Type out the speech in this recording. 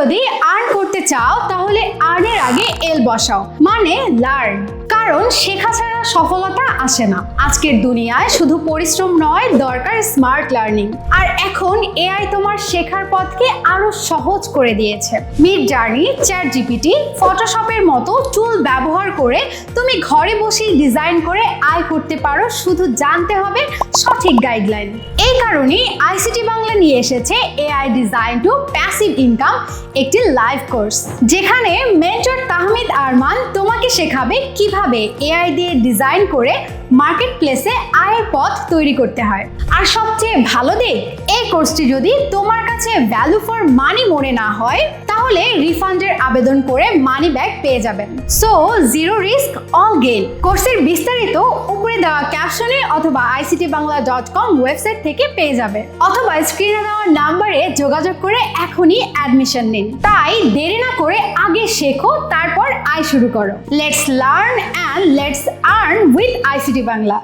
যদি আর্ন করতে চাও তাহলে আর্নের আগে এল বসাও, মানে লার্ন। কারণ শেখা ছাড়া সফলতা আসে না। আজকের দুনিয়ায় শুধু পরিশ্রম নয়, দরকার স্মার্ট লার্নিং। আর এখন এআই তোমার শেখার পথকে আরো সহজ করে দিয়েছে। মিডজার্নি, চ্যাটজিপিটি, ফটোশপের মতো টুল ব্যবহার করে তুমি ঘরে বসেই ডিজাইন করে আয় করতে পারো, শুধু জানতে হবে সঠিক গাইডলাইন। এই কারণেই আইসিটি বাংলা নিয়ে এসেছে AI design to passive income, একটি লাইভ কোর্স যেখানে মেন্টর তাহমিদ আরমান তোমাকে শেখাবে কিভাবে এআই দিয়ে ডিজাইন করে মার্কেট প্লেসে আয়ের পথ তৈরি করতে হয়। আর সবচেয়ে ভালো দিক, এই কোর্সটি যদি তোমার কাছে ভ্যালু ফর মানি মনে না হয় তাহলে রিফান্ডের আবেদন করে মানি ব্যাক পেয়ে যাবেন। So zero risk all gain. কোর্সের বিস্তারিত উপরে দেওয়া ক্যাপশনে অথবা ictbangla.com ওয়েবসাইট থেকে পেয়ে যাবে, অথবা স্ক্রিনে দেওয়া নাম্বারে যোগাযোগ করে এখনই অ্যাডমিশন নিন। তাই দেরি না করে আগে শেখো, তারপর আয় শুরু করো। Let's learn and let's earn with ICT Bangla.